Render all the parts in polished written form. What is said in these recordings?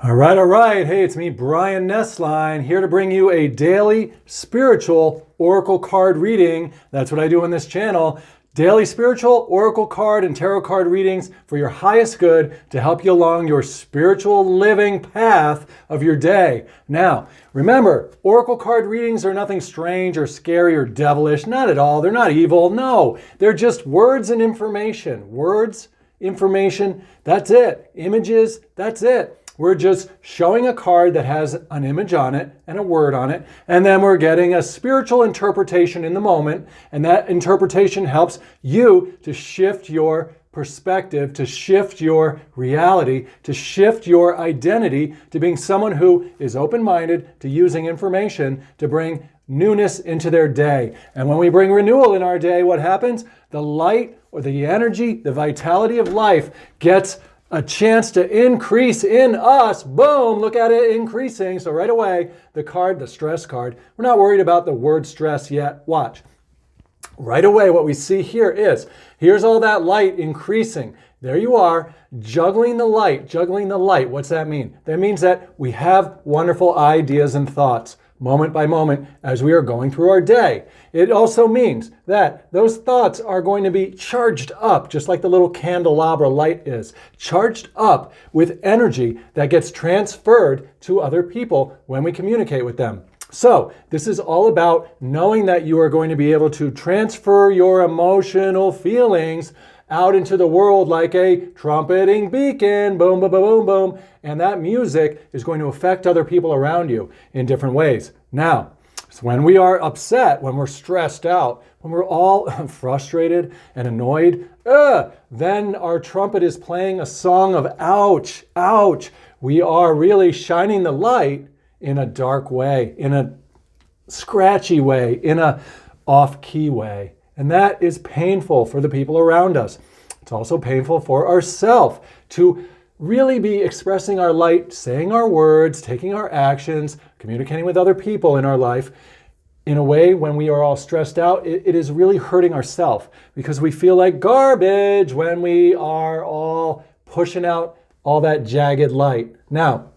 All right. Hey, it's me, Brian Nesline, here to bring you a daily spiritual oracle card reading. That's what I do on this channel. Daily spiritual oracle card and tarot card readings for your highest good to help you along your spiritual living path of your day. Now, remember, oracle card readings are nothing strange or scary or devilish. Not at all. They're not evil. No, they're just words and information. Words, information, that's it. Images, that's it. We're just showing a card that has an image on it and a word on it, and then we're getting a spiritual interpretation in the moment, and that interpretation helps you to shift your perspective, to shift your reality, to shift your identity to being someone who is open-minded to using information to bring newness into their day. And when we bring renewal in our day, what happens? The light or the energy, the vitality of life gets a chance to increase in us. Boom, look at it increasing. So right away, the card, the stress card, we're not worried about the word stress yet. Watch. Right away, what we see here is, here's all that light increasing. There you are, juggling the light, juggling the light. What's that mean? That means that we have wonderful ideas and thoughts moment by moment as we are going through our day. It also means that those thoughts are going to be charged up, just like the little candelabra light is, charged up with energy that gets transferred to other people when we communicate with them. So this is all about knowing that you are going to be able to transfer your emotional feelings out into the world like a trumpeting beacon, boom, boom, boom, boom, boom. And that music is going to affect other people around you in different ways. Now, so when we are upset, when we're stressed out, when we're all frustrated and annoyed, then our trumpet is playing a song of ouch, ouch. We are really shining the light in a dark way, in a scratchy way, in a off-key way. And that is painful for the people around us. It's also painful for ourselves to really be expressing our light, saying our words, taking our actions, communicating with other people in our life in a way when we are all stressed out. It is really hurting ourselves because we feel like garbage when we are all pushing out all that jagged light. Now,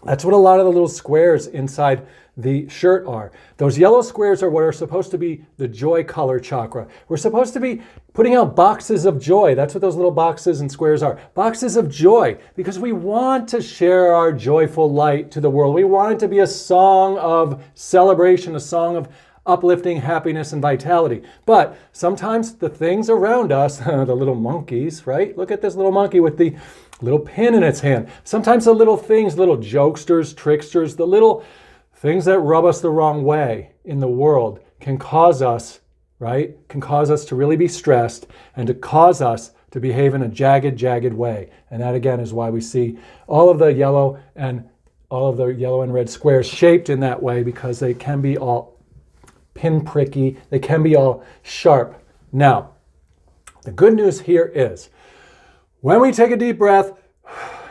that's what a lot of the little squares inside the shirt are. Those yellow squares are what are supposed to be the joy color chakra. We're supposed to be putting out boxes of joy. That's what those little boxes and squares are. Boxes of joy, because we want to share our joyful light to the world. We want it to be a song of celebration, a song of uplifting happiness and vitality. But sometimes the things around us, the little monkeys, right? Look at this little monkey with the little pin in its hand. Sometimes the little things, little jokesters, tricksters, the little things that rub us the wrong way in the world can cause us, right? Can cause us to really be stressed and to cause us to behave in a jagged way. And that again is why we see all of the yellow and red squares shaped in that way, because they can be all pinpricky, they can be all sharp. Now, the good news here is when we take a deep breath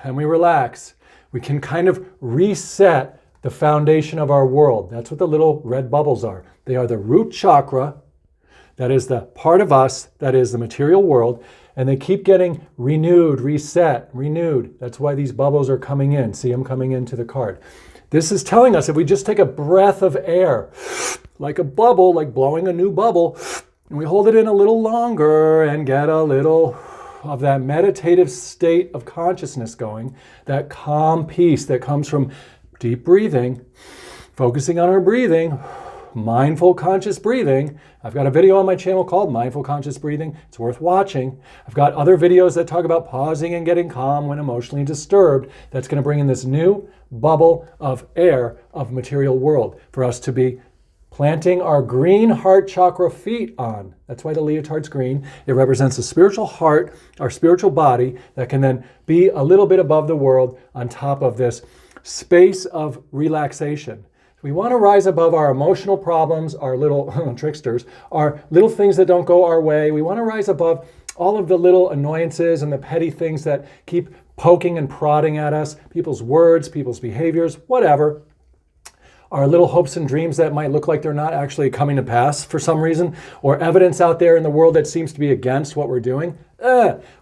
and we relax, we can kind of reset the foundation of our world. That's what the little red bubbles are. They are the root chakra. That is the part of us that is the material world. And they keep getting renewed, reset, renewed. That's why these bubbles are coming in. See them coming into the card. This is telling us if we just take a breath of air, like a bubble, like blowing a new bubble, and we hold it in a little longer and get a little of that meditative state of consciousness going, that calm peace that comes from deep breathing, focusing on our breathing, mindful conscious breathing. I've got a video on my channel called Mindful Conscious Breathing. It's worth watching. I've got other videos that talk about pausing and getting calm when emotionally disturbed. That's going to bring in this new bubble of air of material world for us to be planting our green heart chakra feet on. That's why the leotard's green. It represents the spiritual heart, our spiritual body, that can then be a little bit above the world on top of this space of relaxation. We want to rise above our emotional problems, our little tricksters, our little things that don't go our way. We want to rise above all of the little annoyances and the petty things that keep poking and prodding at us, people's words, people's behaviors, whatever. Our little hopes and dreams that might look like they're not actually coming to pass for some reason, or evidence out there in the world that seems to be against what we're doing.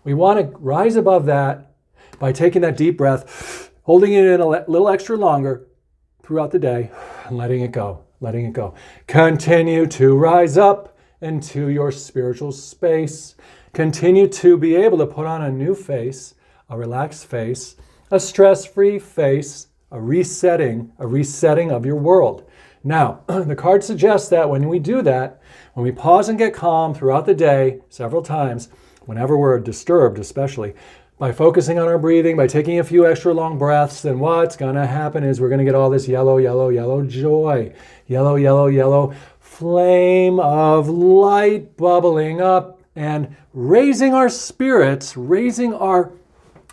We want to rise above that by taking that deep breath, holding it in a little extra longer throughout the day, and letting it go, letting it go. Continue to rise up into your spiritual space. Continue to be able to put on a new face, a relaxed face, a stress-free face, a resetting of your world. Now, the card suggests that when we do that, when we pause and get calm throughout the day several times, whenever we're disturbed especially, by focusing on our breathing, by taking a few extra long breaths, then what's going to happen is we're going to get all this yellow, yellow, yellow joy. Yellow, yellow, yellow flame of light bubbling up and raising our spirits, raising our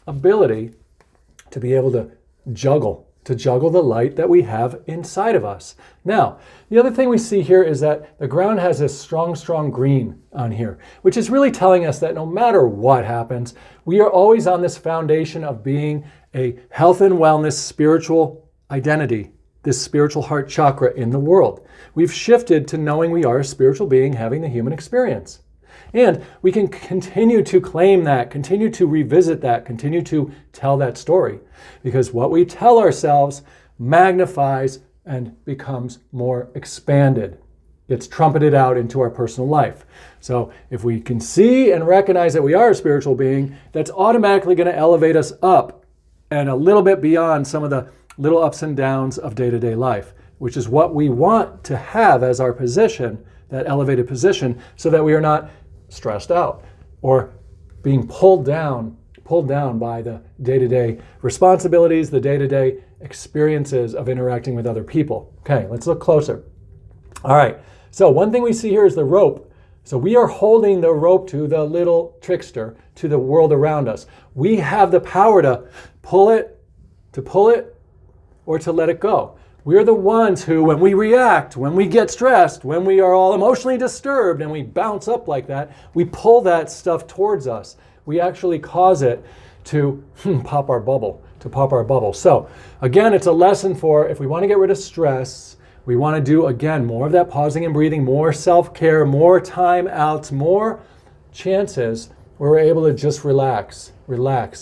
ability to be able to juggle the light that we have inside of us. Now, the other thing we see here is that the ground has this strong, strong green on here, which is really telling us that no matter what happens, we are always on this foundation of being a health and wellness spiritual identity, this spiritual heart chakra in the world. We've shifted to knowing we are a spiritual being having the human experience. And we can continue to claim that, continue to revisit that, continue to tell that story. Because what we tell ourselves magnifies and becomes more expanded. It's trumpeted out into our personal life. So if we can see and recognize that we are a spiritual being, that's automatically going to elevate us up and a little bit beyond some of the little ups and downs of day-to-day life, which is what we want to have as our position, that elevated position, so that we are not stressed out or being pulled down by the day-to-day responsibilities, the day-to-day experiences of interacting with other people. Okay, let's look closer. All right, so one thing we see here is the rope. So we are holding the rope to the little trickster, to the world around us. We have the power to pull it, or to let it go. We're the ones who, when we react, when we get stressed, when we are all emotionally disturbed and we bounce up like that, we pull that stuff towards us. We actually cause it to pop our bubble. So again, it's a lesson for if we want to get rid of stress, we want to do, again, more of that pausing and breathing, more self-care, more time outs, more chances where we're able to just relax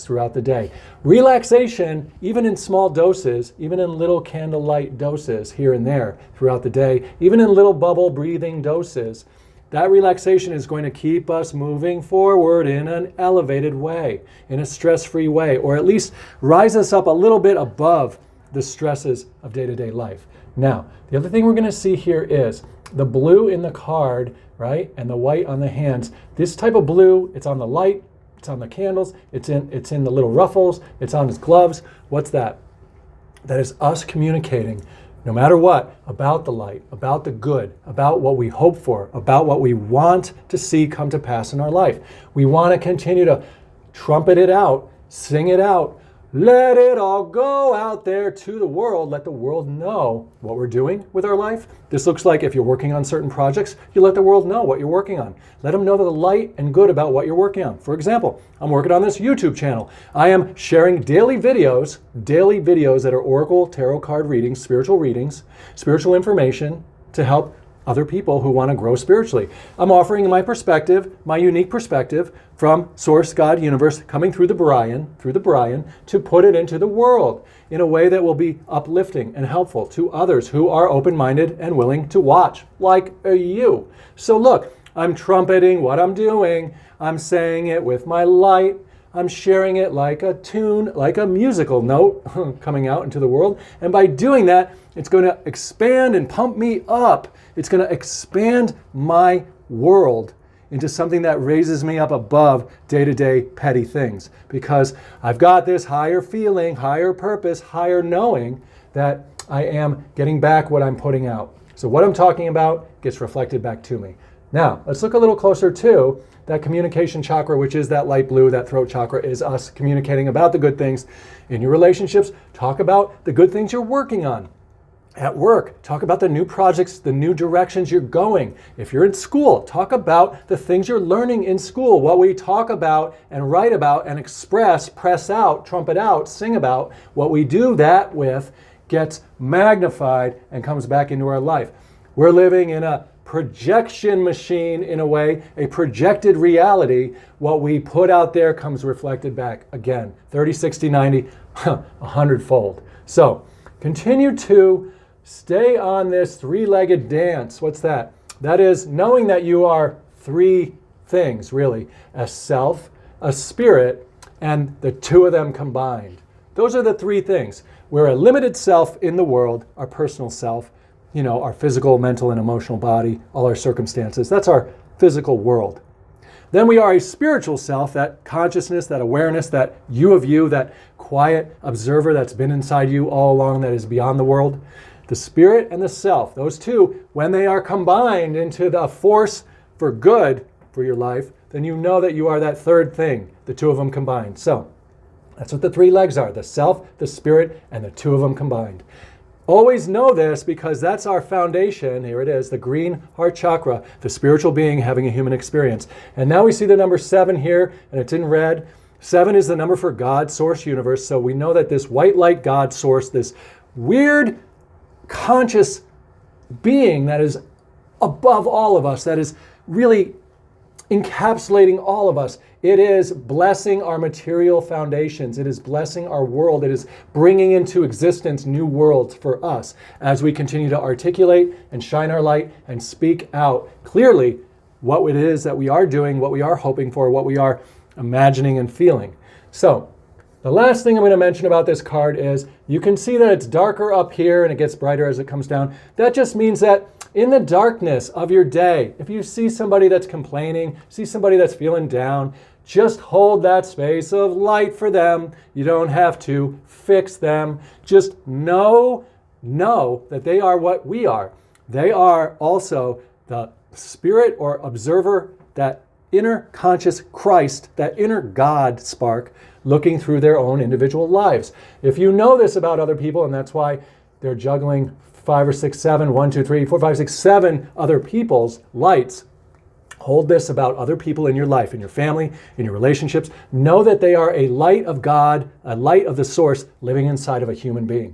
throughout the day. Relaxation, even in small doses, even in little candlelight doses here and there throughout the day, even in little bubble breathing doses, that relaxation is going to keep us moving forward in an elevated way, in a stress-free way, or at least rise us up a little bit above the stresses of day-to-day life. Now, the other thing we're going to see here is the blue in the card, right, and the white on the hands. This type of blue, it's on the light, it's on the candles, it's in the little ruffles, it's on his gloves. What's that? That is us communicating, no matter what, about the light, about the good, about what we hope for, about what we want to see come to pass in our life. We want to continue to trumpet it out, sing it out, let it all go out there to the world. Let the world know what we're doing with our life. This looks like if you're working on certain projects, you let the world know what you're working on. Let them know the light and good about what you're working on. For example, I'm working on this YouTube channel. I am sharing daily videos that are Oracle Tarot card readings, spiritual information to help other people who want to grow spiritually. I'm offering my perspective, my unique perspective from Source, God, Universe, coming through the Brian, to put it into the world in a way that will be uplifting and helpful to others who are open-minded and willing to watch, like you. So look, I'm trumpeting what I'm doing. I'm saying it with my light. I'm sharing it like a tune, like a musical note coming out into the world. And by doing that, it's going to expand and pump me up. It's going to expand my world into something that raises me up above day-to-day petty things. Because I've got this higher feeling, higher purpose, higher knowing that I am getting back what I'm putting out. So what I'm talking about gets reflected back to me. Now, let's look a little closer to that communication chakra, which is that light blue, that throat chakra, is us communicating about the good things in your relationships. Talk about the good things you're working on. At work, talk about the new projects, the new directions you're going. If you're in school, talk about the things you're learning in school. What we talk about and write about and express, press out, trumpet out, sing about, what we do that with gets magnified and comes back into our life. We're living in a projection machine, in a way, a projected reality. What we put out there comes reflected back again. 30, 60, 90, 100-fold. So continue to stay on this three-legged dance. What's that? That is knowing that you are three things, really: a self, a spirit, and the two of them combined. Those are the three things. We're a limited self in the world, our personal self, our physical, mental, and emotional body, all our circumstances. That's our physical world. Then we are a spiritual self, that consciousness, that awareness, that you of you, that quiet observer that's been inside you all along, that is beyond the world. The spirit and the self, those two, when they are combined into the force for good for your life, then you know that you are that third thing, the two of them combined. So that's what the three legs are: the self, the spirit, and the two of them combined. Always know this, because that's our foundation. Here it is, the green heart chakra, the spiritual being having a human experience. And now we see the number 7 here, and it's in red. 7 is the number for God, source, universe. So we know that this white light God source, this weird conscious being that is above all of us, that is really encapsulating all of us, it is blessing our material foundations. It is blessing our world. It is bringing into existence new worlds for us as we continue to articulate and shine our light and speak out clearly what it is that we are doing, what we are hoping for, what we are imagining and feeling. So the last thing I'm going to mention about this card is you can see that it's darker up here and it gets brighter as it comes down. That just means that in the darkness of your day, if you see somebody that's complaining, see somebody that's feeling down, just hold that space of light for them. You don't have to fix them. Just know that they are what we are. They are also the spirit or observer, that inner conscious Christ, that inner God spark looking through their own individual lives. If you know this about other people, and that's why they're juggling 5 or 6, 7, 1, 2, 3, 4, 5, 6, 7 other people's lights. Hold this about other people in your life, in your family, in your relationships. Know that they are a light of God, a light of the source living inside of a human being,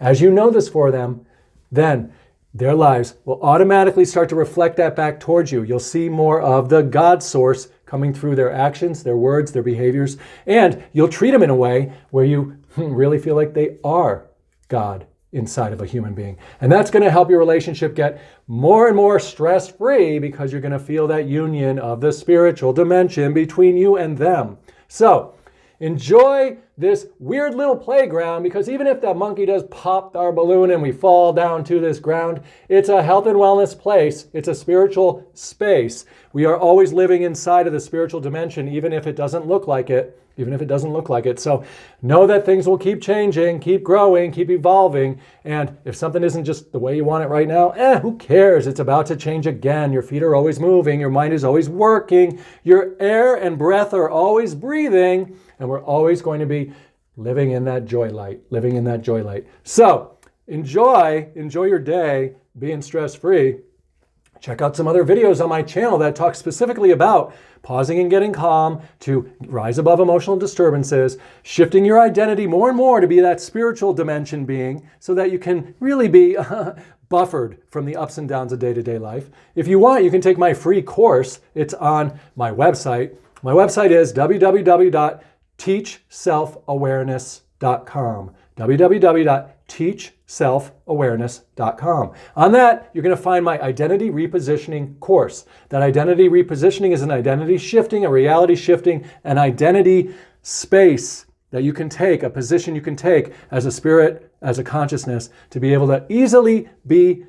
As you know this for them, then their lives will automatically start to reflect that back towards you. You'll see more of the God source coming through their actions, their words, their behaviors, and you'll treat them in a way where you really feel like they are God inside of a human being. And that's going to help your relationship get more and more stress-free, because you're going to feel that union of the spiritual dimension between you and them. So enjoy this weird little playground, because even if that monkey does pop our balloon and we fall down to this ground, it's a health and wellness place. It's a spiritual space. We are always living inside of the spiritual dimension, even if it doesn't look like it. So know that things will keep changing, keep growing, keep evolving. And if something isn't just the way you want it right now, who cares? It's about to change again. Your feet are always moving. Your mind is always working. Your air and breath are always breathing. And we're always going to be living in that joy light, So enjoy your day, being stress-free. Check out some other videos on my channel that talk specifically about pausing and getting calm to rise above emotional disturbances, shifting your identity more and more to be that spiritual dimension being, so that you can really be buffered from the ups and downs of day-to-day life. If you want, you can take my free course. It's on my website. My website is www.teachselfawareness.com. www.teachselfawareness.com. On that, you're going to find my identity repositioning course. That identity repositioning is an identity shifting, a reality shifting, an identity space that you can take, a position you can take as a spirit, as a consciousness, to be able to easily be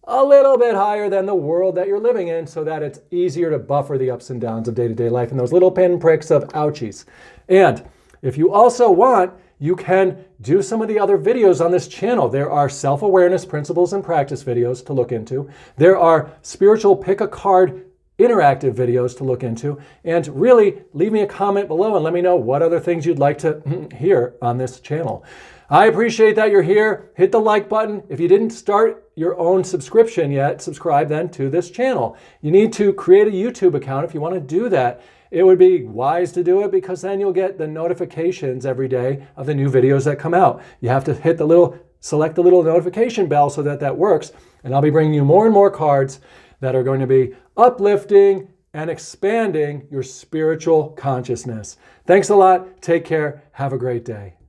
a little bit higher than the world that you're living in, so that it's easier to buffer the ups and downs of day-to-day life and those little pinpricks of ouchies. And if you also want, you can do some of the other videos on this channel. There are self-awareness principles and practice videos to look into. There are spiritual pick a card interactive videos to look into. And really, leave me a comment below and let me know what other things you'd like to hear on this channel. I appreciate that you're here. Hit the like button. If you didn't start your own subscription yet, subscribe then to this channel. You need to create a YouTube account if you want to do that. It would be wise to do it, because then you'll get the notifications every day of the new videos that come out. You have to select the little notification bell so that works. And I'll be bringing you more and more cards that are going to be uplifting, and expanding your spiritual consciousness. Thanks a lot. Take care. Have a great day.